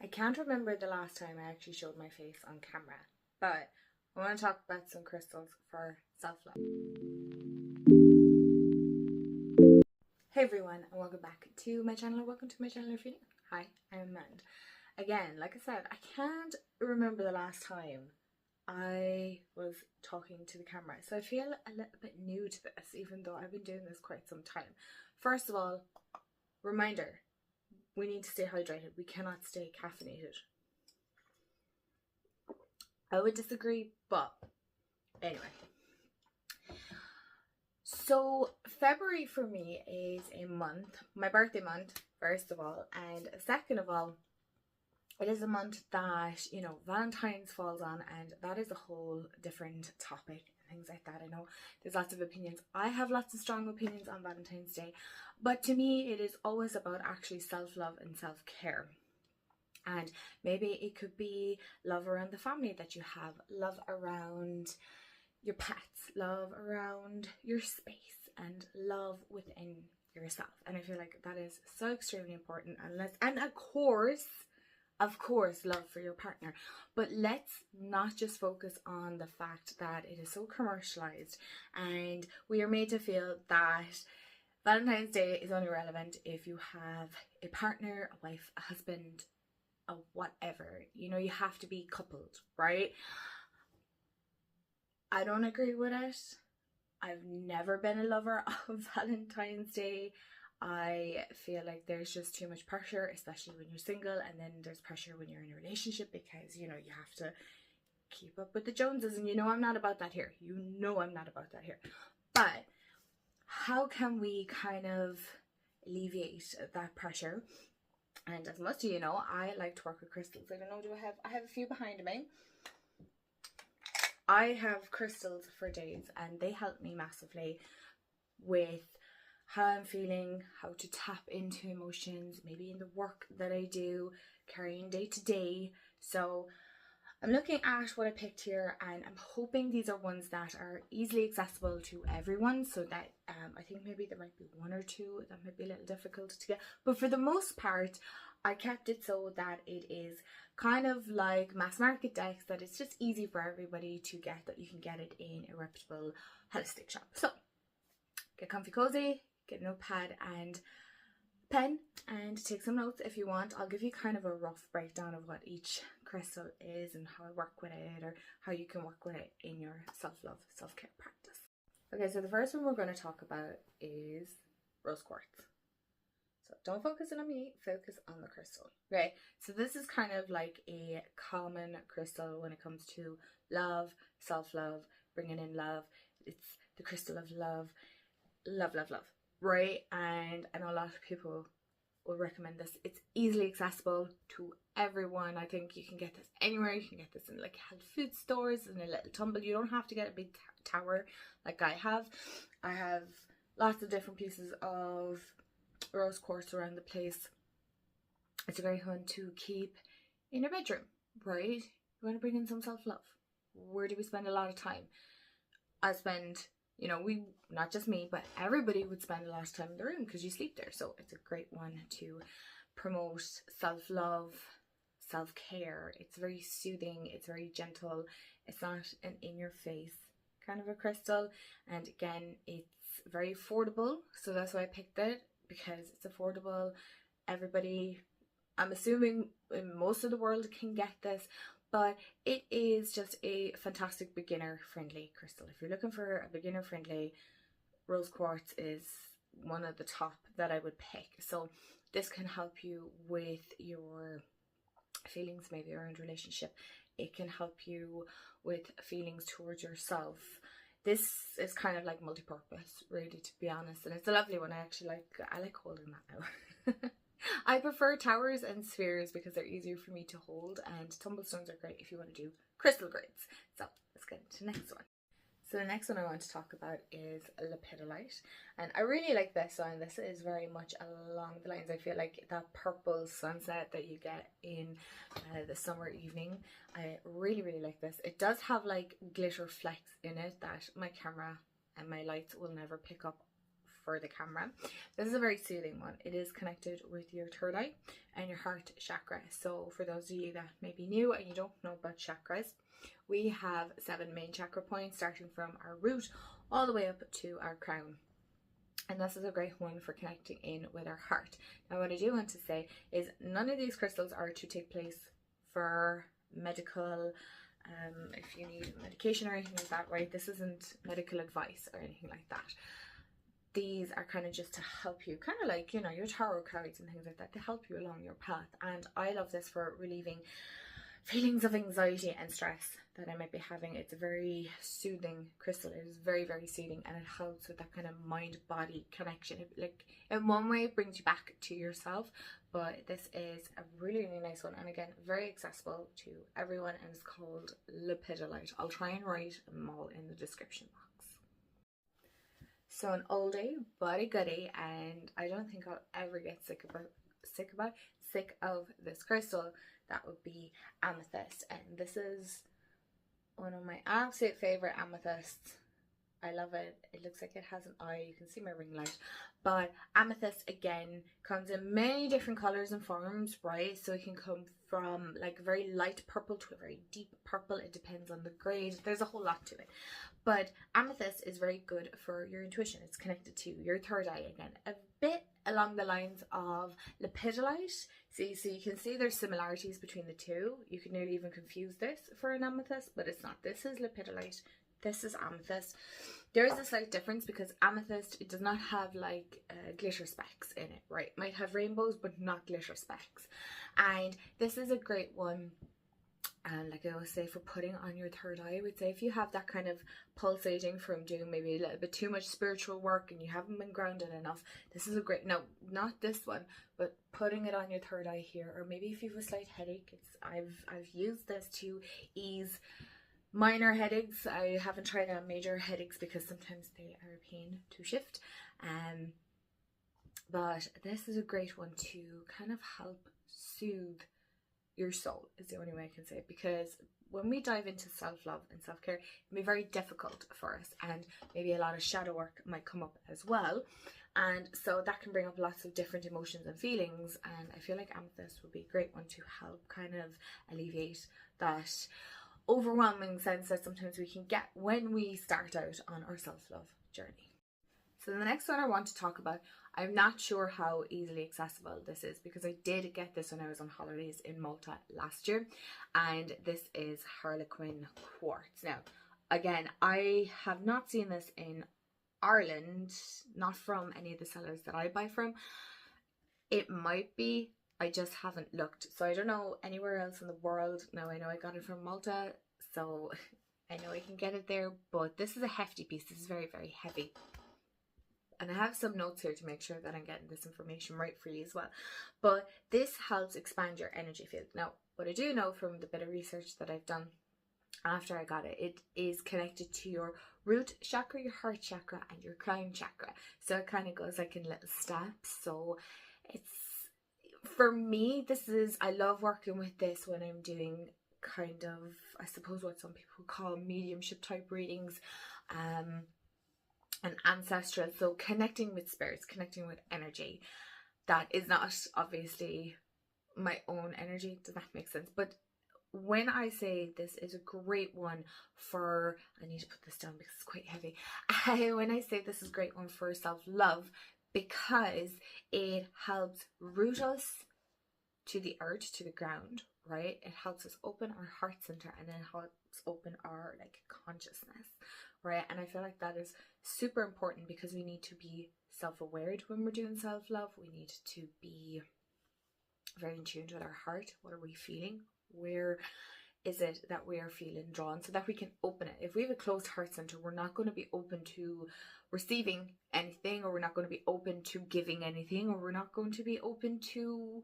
I can't remember the last time I actually showed my face on camera, but I want to talk about some crystals for self-love. Hey everyone, and welcome back to my channel. Welcome to my channel if you're new. Hi, I'm Amanda. Again, like I said, I can't remember the last time I was talking to the camera, so I feel a little bit new to this, even though I've been doing this quite some time. First of all, reminder, we need to stay hydrated. We cannot stay caffeinated. I would disagree, but anyway. So February for me is a month, my birthday month, first of all, and second of all, it is a month that, you know, Valentine's falls on, and that is a whole different topic and things like that. I know there's lots of opinions. I have lots of strong opinions on Valentine's Day, but to me it is always about actually self-love and self-care. And maybe it could be love around the family that you have, love around your pets, love around your space, and love within yourself. And I feel like that is so extremely important. And of course, love for your partner. But let's not just focus on the fact that it is so commercialized and we are made to feel that Valentine's Day is only relevant if you have a partner, a wife, a husband, a whatever. You know, you have to be coupled, right? I don't agree with it. I've never been a lover of Valentine's Day. I feel like there's just too much pressure, especially when you're single, and then there's pressure when you're in a relationship because, you know, you have to keep up with the Joneses, and you know I'm not about that here. You know I'm not about that here. But how can we kind of alleviate that pressure? And as most of you know, I like to work with crystals. I don't know, I have a few behind me. I have crystals for days, and they help me massively with how I'm feeling, how to tap into emotions, maybe in the work that I do, carrying day to day. So I'm looking at what I picked here, and I'm hoping these are ones that are easily accessible to everyone, so that I think maybe there might be one or two that might be a little difficult to get, but for the most part I kept it so that it is kind of like mass market decks, that it's just easy for everybody to get, that you can get it in a reputable holistic shop. So get comfy cozy, get a notepad and pen and take some notes if you want. I'll give you kind of a rough breakdown of what each crystal is and how I work with it, or how you can work with it in your self-love, self-care practice. Okay, so the first one we're going to talk about is rose quartz. So don't focus on me, focus on the crystal. Okay, so this is kind of like a common crystal when it comes to love, self-love, bringing in love. It's the crystal of love, love, love, love, right? And I know a lot of people will recommend this. It's easily accessible to everyone. I think you can get this anywhere. You can get this in like health food stores, in a little tumble. You don't have to get a big tower like I have. I have lots of different pieces of rose quartz around the place. It's a great one to keep in your bedroom, right? You want to bring in some self-love. Where do we spend a lot of time? I spend, you know, not just me, but everybody would spend a lot of time in the room because you sleep there. So it's a great one to promote self-love, self-care. It's very soothing, it's very gentle. It's not an in-your-face kind of a crystal. And again, it's very affordable. So that's why I picked it, because it's affordable. Everybody, I'm assuming in most of the world, can get this, but it is just a fantastic beginner-friendly crystal. If you're looking for a beginner-friendly, rose quartz is one of the top that I would pick. So this can help you with your feelings, maybe around relationship. It can help you with feelings towards yourself. This is kind of like multi-purpose, really, to be honest, and it's a lovely one. I like holding that now. I prefer towers and spheres because they're easier for me to hold, and tumblestones are great if you want to do crystal grids. So let's get into the next one. So the next one I want to talk about is Lepidolite, and I really like this one. This is very much along the lines, I feel like, that purple sunset that you get in the summer evening. I really, really like this. It does have like glitter flecks in it that my camera and my lights will never pick up for the camera. This is a very soothing one. It is connected with your third eye and your heart chakra. So for those of you that may be new and you don't know about chakras, we have 7 main chakra points, starting from our root all the way up to our crown. And this is a great one for connecting in with our heart. Now what I do want to say is none of these crystals are to take place for medical, if you need medication or anything like that, right? This isn't medical advice or anything like that. These are kind of just to help you, kind of like, you know, your tarot cards and things like that, to help you along your path. And I love this for relieving feelings of anxiety and stress that I might be having. It's a very soothing crystal. It is very, very soothing, and it helps with that kind of mind-body connection. It, like, in one way it brings you back to yourself, but this is a really, really nice one, and again, very accessible to everyone, and it's called Lepidolite. I'll try and write them all in the description box. So an oldie but a goodie, and I don't think I'll ever get sick of this crystal. That would be Amethyst, and this is one of my absolute favorite amethysts. I love it. It looks like it has an eye. You can see my ring light. But amethyst, again, comes in many different colors and forms, right? So it can come from like a very light purple to a very deep purple. It depends on the grade. There's a whole lot to it. But amethyst is very good for your intuition. It's connected to your third eye, again, a bit along the lines of Lepidolite. See, so you can see there's similarities between the two. You can nearly even confuse this for an amethyst, but it's not. This is Lepidolite. This is amethyst. There is a slight difference because amethyst, it does not have like glitter specks in it, right? It might have rainbows, but not glitter specks. And this is a great one. And like I always say, for putting on your third eye, I would say if you have that kind of pulsating from doing maybe a little bit too much spiritual work and you haven't been grounded enough, this is a great, no, not this one, but putting it on your third eye here. Or maybe if you have a slight headache, I've used this to ease minor headaches. I haven't tried it on major headaches because sometimes they are a pain to shift. But this is a great one to kind of help soothe your soul, is the only way I can say it, because when we dive into self-love and self-care, it can be very difficult for us, and maybe a lot of shadow work might come up as well, and so that can bring up lots of different emotions and feelings. And I feel like amethyst would be a great one to help kind of alleviate that overwhelming sense that sometimes we can get when we start out on our self-love journey. So the next one I want to talk about, I'm not sure how easily accessible this is because I did get this when I was on holidays in Malta last year, and this is Harlequin Quartz. Now, again, I have not seen this in Ireland, not from any of the sellers that I buy from. It might be, I just haven't looked. So I don't know anywhere else in the world. Now, I know I got it from Malta, so I know I can get it there, but this is a hefty piece. This is very, very heavy. And I have some notes here to make sure that I'm getting this information right for you as well. But this helps expand your energy field. Now, what I do know from the bit of research that I've done after I got it, it is connected to your root chakra, your heart chakra, and your crown chakra. So it kind of goes like in little steps. So it's, for me, this is, I love working with this when I'm doing kind of, I suppose what some people call mediumship type readings. And ancestral, so connecting with spirits, connecting with energy that is not obviously my own energy. Does that make sense? But when I say this is a great one for, I need to put this down because it's quite heavy. When I say this is a great one for self-love, because it helps root us to the earth, to the ground, right? It helps us open our heart center, and it helps open our like consciousness, right? And I feel like that is super important because we need to be self-aware when we're doing self-love. We need to be very in tune with our heart. What are we feeling? Where is it that we are feeling drawn, so that we can open it? If we have a closed heart center, we're not going to be open to receiving anything, or we're not going to be open to giving anything, or we're not going to be open to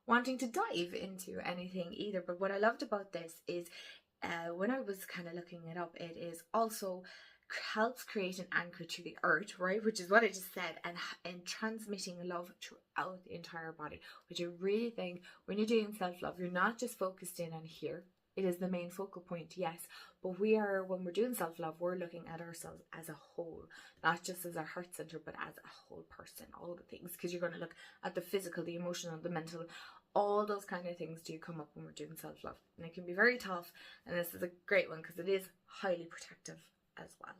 wanting to dive into anything either. But what I loved about this is when I was kind of looking it up, it is also helps create an anchor to the earth, right, which is what I just said, and transmitting love throughout the entire body, which I really think when you're doing self-love, you're not just focused in on here, It is the main focal point, yes. But when we're doing self-love, we're looking at ourselves as a whole, not just as our heart center, but as a whole person, all the things. Because you're going to look at the physical, the emotional, the mental, all those kind of things do come up when we're doing self-love. And it can be very tough. And this is a great one because it is highly protective as well.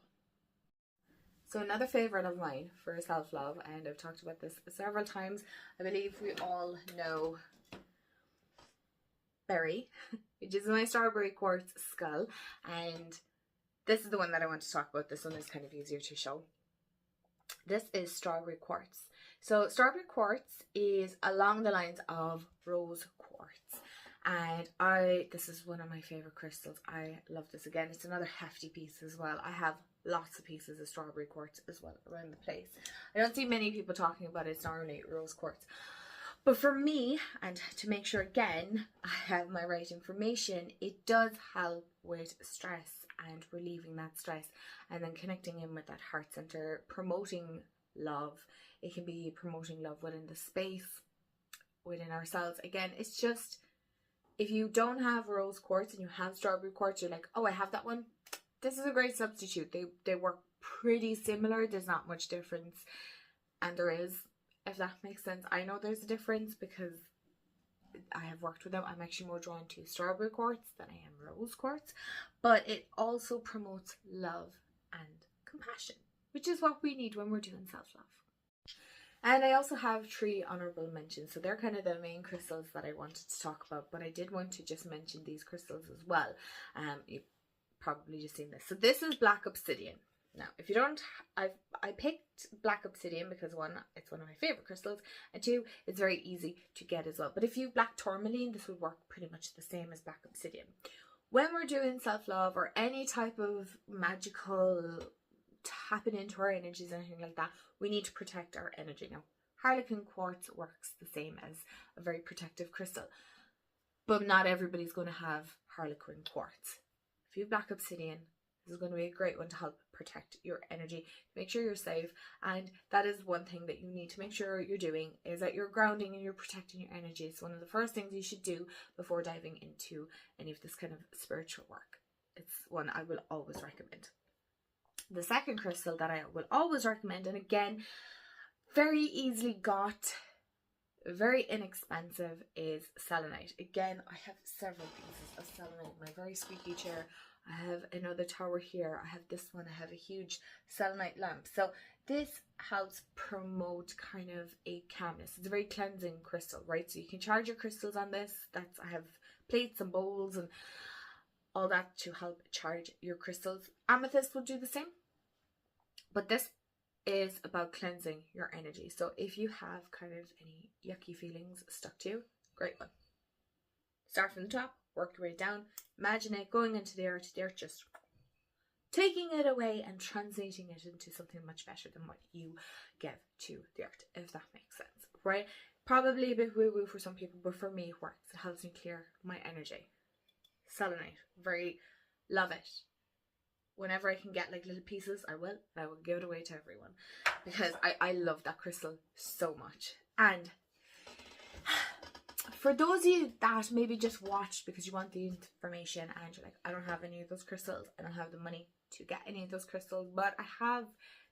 So another favourite of mine for self-love, and I've talked about this several times, I believe we all know Berry, which is my strawberry quartz skull, and this is the one that I want to talk about. This one is kind of easier to show. This is strawberry quartz. So strawberry quartz is along the lines of rose quartz, and this is one of my favorite crystals. I love this. Again, it's another hefty piece as well. I have lots of pieces of strawberry quartz as well around the place. I don't see many people talking about it. It's normally rose quartz. But for me, and to make sure again I have my right information, it does help with stress and relieving that stress, and then connecting in with that heart center, promoting love. It can be promoting love within the space, within ourselves. Again, it's just, if you don't have rose quartz and you have strawberry quartz, you're like, oh, I have that one. This is a great substitute. They work pretty similar. There's not much difference, and there is, if that makes sense. I know there's a difference because I have worked with them. I'm actually more drawn to strawberry quartz than I am rose quartz, but it also promotes love and compassion, which is what we need when we're doing self-love. And I also have 3 honorable mentions. So they're kind of the main crystals that I wanted to talk about, but I did want to just mention these crystals as well. You've probably just seen this. So this is black obsidian. Now, if you don't, I picked black obsidian because 1, it's one of my favorite crystals, and 2, it's very easy to get as well. But if you black tourmaline, this would work pretty much the same as black obsidian. When we're doing self-love or any type of magical tapping into our energies, anything like that, we need to protect our energy. Now, Harlequin Quartz works the same as a very protective crystal, but not everybody's going to have Harlequin Quartz. If you have black obsidian, this is going to be a great one to help protect your energy, make sure you're safe. And that is one thing that you need to make sure you're doing, is that you're grounding and you're protecting your energy. It's one of the first things you should do before diving into any of this kind of spiritual work. It's one I will always recommend. The second crystal that I will always recommend, and again, very easily got, very inexpensive, is selenite. Again, I have several pieces of selenite. My very squeaky chair. I have another tower here. I have this one. I have a huge selenite lamp. So this helps promote kind of a calmness. It's a very cleansing crystal, right? So you can charge your crystals on this. I have plates and bowls and all that to help charge your crystals. Amethyst will do the same. But this is about cleansing your energy. So if you have kind of any yucky feelings stuck to you, great one. Start from the top, work your way down. Imagine it going into the earth, just taking it away and translating it into something much better than what you give to the earth, if that makes sense, right? Probably a bit woo-woo for some people, but for me it works. It helps me clear my energy. Selenite, very love it. Whenever I can get like little pieces, I will give it away to everyone because I love that crystal so much. And for those of you that maybe just watched because you want the information and you're like, I don't have any of those crystals, I don't have the money to get any of those crystals, but I have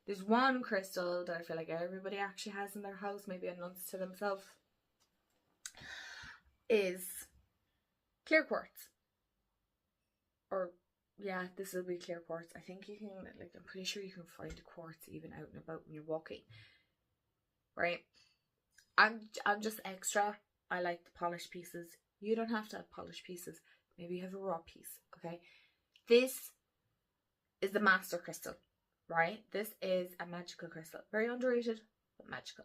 this one crystal that I feel like everybody actually has in their house, maybe unknowns to themselves, is clear quartz. Or yeah, this will be clear quartz. I think you can, like, I'm pretty sure you can find quartz even out and about when you're walking, right? I'm just extra. I like the polished pieces. You don't have to have polished pieces. Maybe you have a raw piece, okay? This is the master crystal, right? This is a magical crystal. Very underrated, but magical.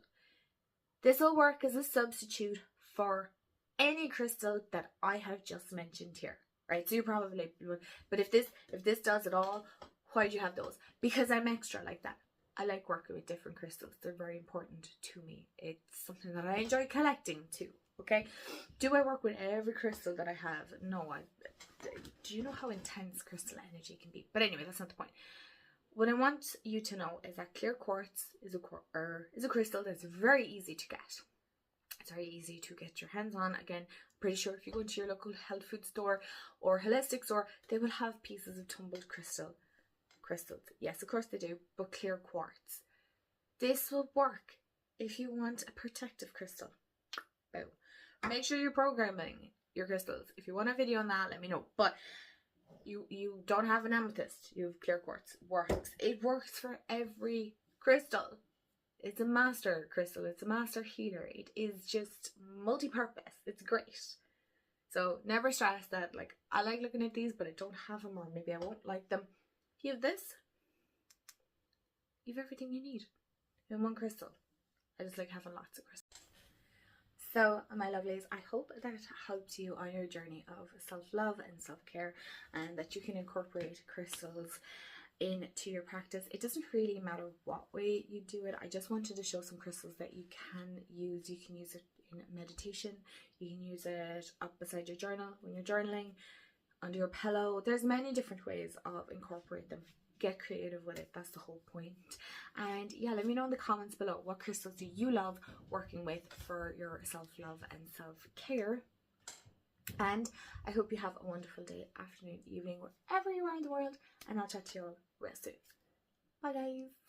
This will work as a substitute for any crystal that I have just mentioned here, right? So you probably, but if this does it all, why do you have those? Because I'm extra like that. I like working with different crystals. They're very important to me. It's something that I enjoy collecting too. Okay, do I work with every crystal that I have? No, do you know how intense crystal energy can be? But anyway, that's not the point. What I want you to know is that clear quartz is a crystal that's very easy to get. It's very easy to get your hands on. Again, pretty sure if you go into your local health food store or holistic store, they will have pieces of tumbled crystals. Yes, of course they do, but clear quartz. This will work if you want a protective crystal. Boom. Make sure you're programming your crystals. If you want a video on that, let me know. But you don't have an amethyst, you have clear quartz. Works. It works for every crystal. It's a master crystal. It's a master healer. It is just multi-purpose. It's great. So never stress that, like, I like looking at these, but I don't have them, or maybe I won't like them. If you have this, you have everything you need in one crystal. I just like having lots of crystals. So, my lovelies, I hope that helped you on your journey of self-love and self-care, and that you can incorporate crystals into your practice. It doesn't really matter what way you do it. I just wanted to show some crystals that you can use. You can use it in meditation. You can use it up beside your journal when you're journaling, under your pillow. There's many different ways of incorporating them. Get creative with it. That's the whole point. And yeah, let me know in the comments below, what crystals do you love working with for your self-love and self-care. And I hope you have a wonderful day, afternoon, evening, wherever you are in the world. And I'll chat to you all real soon. Bye guys.